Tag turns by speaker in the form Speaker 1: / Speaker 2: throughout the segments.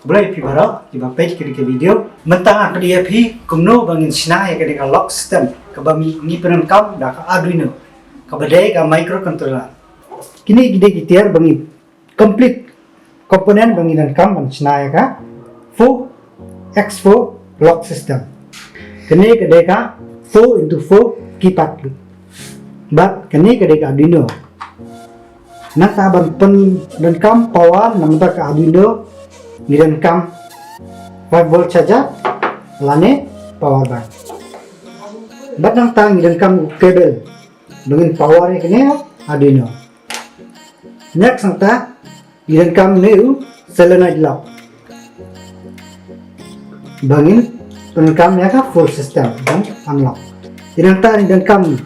Speaker 1: Boleh pi barak di page ke video mentang dia pi kumno bangin sina ya ke lock system ke bami ni perenkam dah ke Arduino ke badai ke microcontroller kini gede gitiar bangi complete komponen bangi dan kam bang sina ya ka 4x4 lock system kini ke ka 4x4 keypad but kini ke Arduino nata ban pen dan kam power nampak ke Arduino Nirenkam 5 volt saja lane power bank. Batang tang nirenkam kabel dengan power ini Arduino. Next sangta nirenkam neu solenoid lock. Bangin penerekam ya ka full system dan unlock. Nirenkam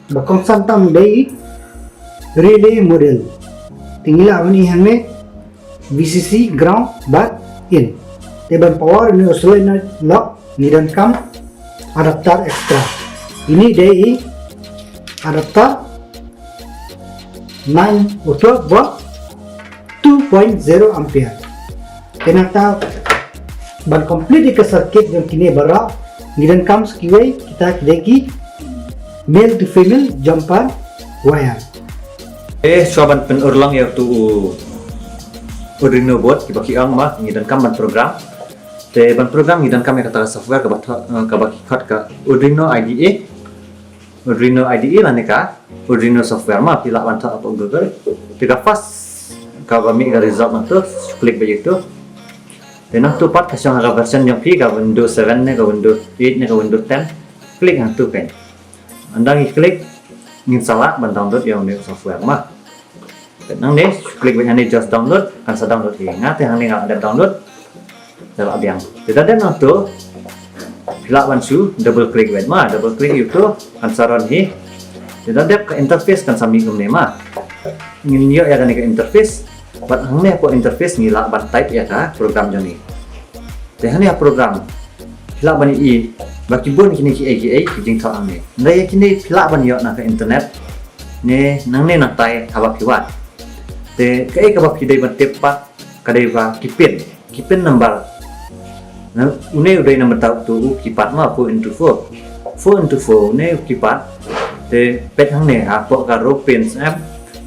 Speaker 1: bakong santam dari relay model. Tinggal ini hame VCC ground but in teban power ini solenoid lock nirenkam adapter extra ini dari adapter 9 or 12 volt 2.0 ampere kenapa ban complete ke circuit yang kini bara nirenkam sekiwai kita kideki male to female jumper wire
Speaker 2: sobat penurlang ya tu Arduino board kibaki ang ma ngidankam ban program te ban program ngidankam ya kata software kabaki kat ka Arduino IDE lane ka Arduino software ma pila ban ta apa Google tika fast ka bami ga result na to klik begitu dan tu part ka syang version yang pi ka Windows 7 ne ka Windows 8 ne ka Windows 10 klik ang tu kan anda klik ngin salah ban download yang new software ma nang deh klik banyak nih just download kan saya download ingat yang ini nggak ada download dalam abiang tidak ada nang tuh bila bansu double klik banget mah double klik itu kan saran hi tidak ada ke interface kan sami gumne mah ingin yo ya kan ke interface buat hangnya po interface ngila ban type ya ka program jani teh ya program bila bani i baki bon kini ki kijing thang ne ndai kini bila ban yo na ke internet ne nang ne na tai habak kiwat te kai kabak kidai ban tepat kadai ba kipin number na une udai number tau tu kipat ma 4x4 ne kipat te pet hang ne ha po ka ro pins am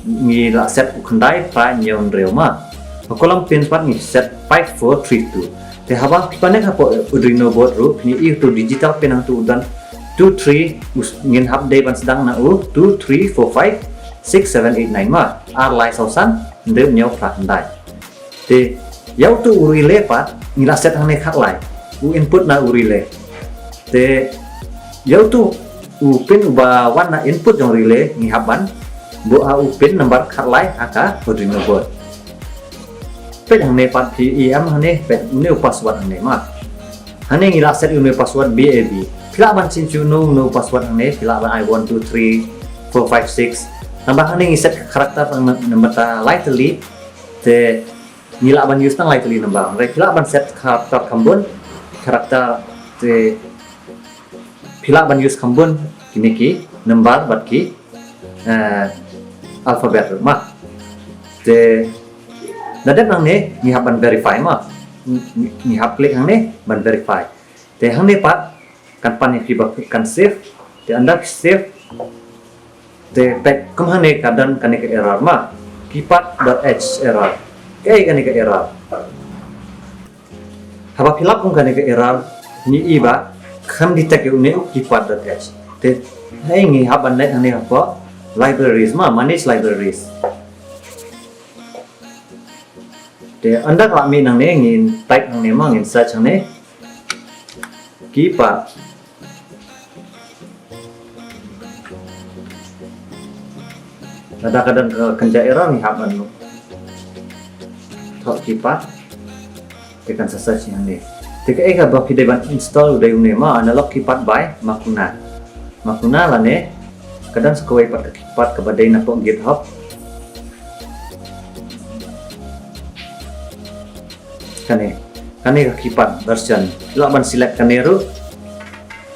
Speaker 2: ngi la set khandai pa nyon reu ma kolam pins pat ngi set 5432 te haba kipane ka po Arduino board ru ni i tu digital pin hang tu dan 23 ngin hab dai ban sedang na u 2345 6789 ma arlai sausan ndem nyau prakandai te yau tu relay pat ngila set hang ne khat lai u input na relay te yau tu pin uba wan na input jong relay ngi haban bo pin number khat lai aka Arduino board pet hang ne pat PEM hang ne pet new password hang ne ma hang ne ngila set new password BAB pila ban chin chu no password hang ne pila ban I1 2 3 4 5 6 tambah nih ngiset karakter nomor lightly te nila ban use nang lightly nambah pila ban set karakter kambun karakter te pila ban use kambun kini ki number bat ki alphabet ma te dadap nang ne ngihap ban verify ma ngihap klik hang ne ban verify te hang ne pat kan pan ki kan save te anda save te pek kemana kadang kan ke error ma kipat.h error kayak kan ke error haba pilap kan ke error ni iba kan detect une kipat.h te hai ngi haban net ane apa libraries ma manage libraries te anda kalau mi nang ne ngin type nang ne ma ngin search nang ne kipat kadang-kadang kenja error nih haban lu tok kipat tekan search yang ni tika eka baki deban install udah une ma analog kipat by makuna lah ne kadang sekawai pat kipat ke badai na po GitHub kane ke kipat version la ban select kaneru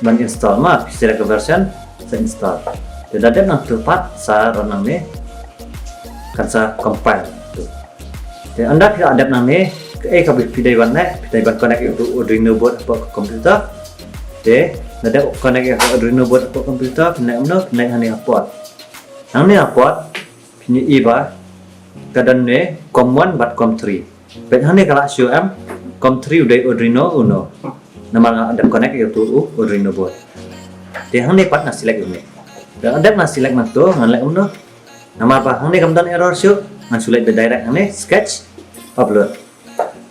Speaker 2: ban install ma select ke version sa install tidak ada tepat sa ranang ne kan sa compile tu. Anda tidak ada nang ne kabel pidai ban connect itu Arduino board apa komputer. Te nada connect itu Arduino board apa komputer, connect hani apa. Hang ni apa? Pini iba kadan ne com1 bat com3. Bet hani kala show am com3 udah Arduino Uno. Nama ada connect itu Arduino board. Te hang ni pat na select ini. Dan ada na select mantu ngan uno. Nama apa? Hang ni kamdan error show ngan select the direct hang ni sketch upload.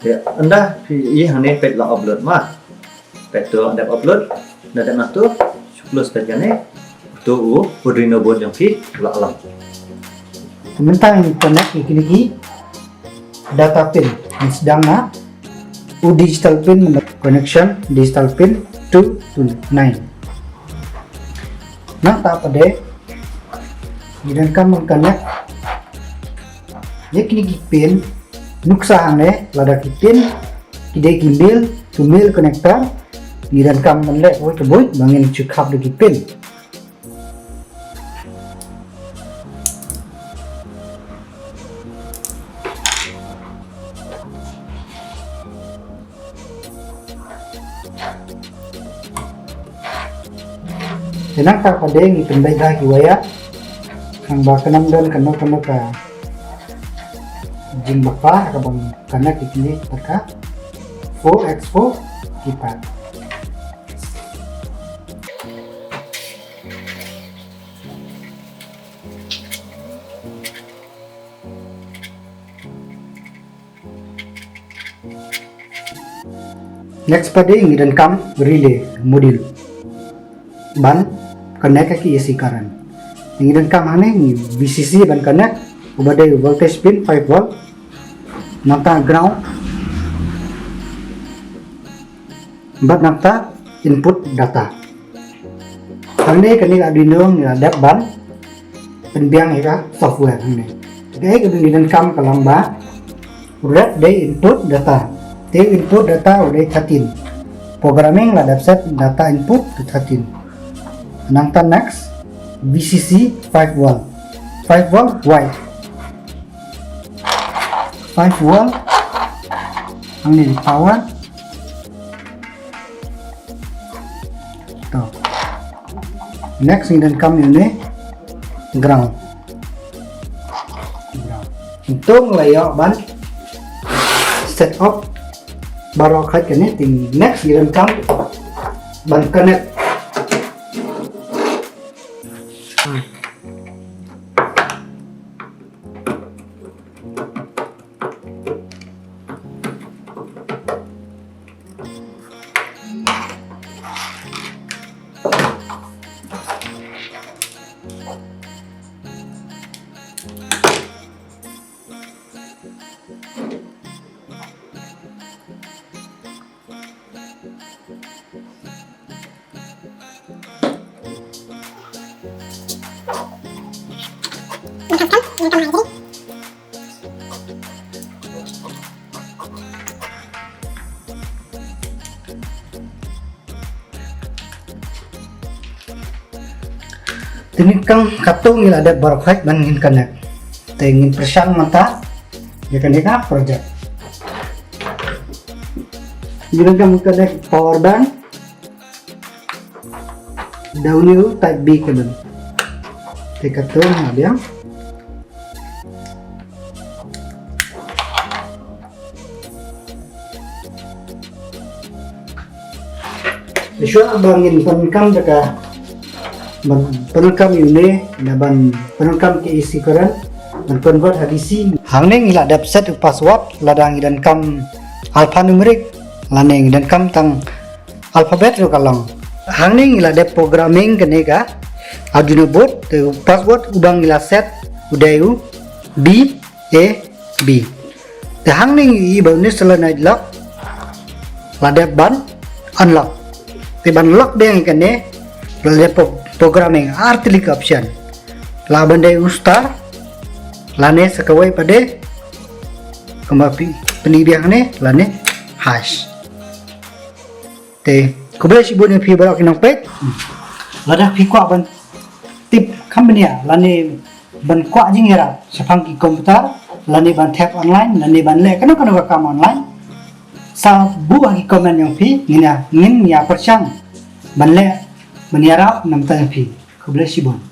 Speaker 2: Ya, anda ini hanya pet lah upload mah, pet tu ada upload, ada nak tu, plus pet ni, tu Arduino board yang fi lah alam.
Speaker 1: Sementara yang connect ni data pin yang sedang na digital pin connection digital pin 2 to 9. Nah tak pada, dan kamu connect, ni pin nuksa ne lada pin kide gimbal tumil connector dan kam menlek boy ke boy bangin cukap de pin tenang tak pada ni pendai dah kiwaya ang bakanam dan kano ka jing bapa kabang kana kini terka 4x4 keypad. Next pada ini dan kam relay modul ban connect ke AC current. Ini dan kam ini VCC ban connect ubadai voltage pin 5 volt nangta ground bat nangta input data. Ini kini Arduino ni ada ban penbiang ika software ini. Jadi kemudian kam kalamba udah day input data. Day input data udah 13. Programming lah set data input ke 13. Nangta next VCC 5 volt. 5 volt white. 5 volt ang ni power to next dan kami ini ground untuk layout ban set up baru kait ini ting next dan kami ban connect Tinikang katung ila ada barokhat bangin connect. Tengin persyang mata ya kan ika project. Jika kamu connect power bank daun itu type B cable. Tekatung ada. Isya bangin penkam dekat penukam ini daban penukam ke isi current dan convert hadisi hangning ila dapset password ladang dan kam alphanumeric laneng dan kam tang alphabet ro kalong hangning ila dep programming kenega Arduino board te password ubang ila set udayu B A B te hangning i baune selana lock ladep ban unlock te ban lock deng kene ladep programming artilik option la bandai ustar lane sekawai pada kemapi pendidikan ne lane hash te kubel si bone fi barak nang pet lada fi kwa ban tip company lane ban kwa jing era sapang ki komputer lane ban tap online lane ban le kana kana kam online sa bu agi komen yang pi ngin ya persang banle meniara nam ta yang pi. God bless you bon.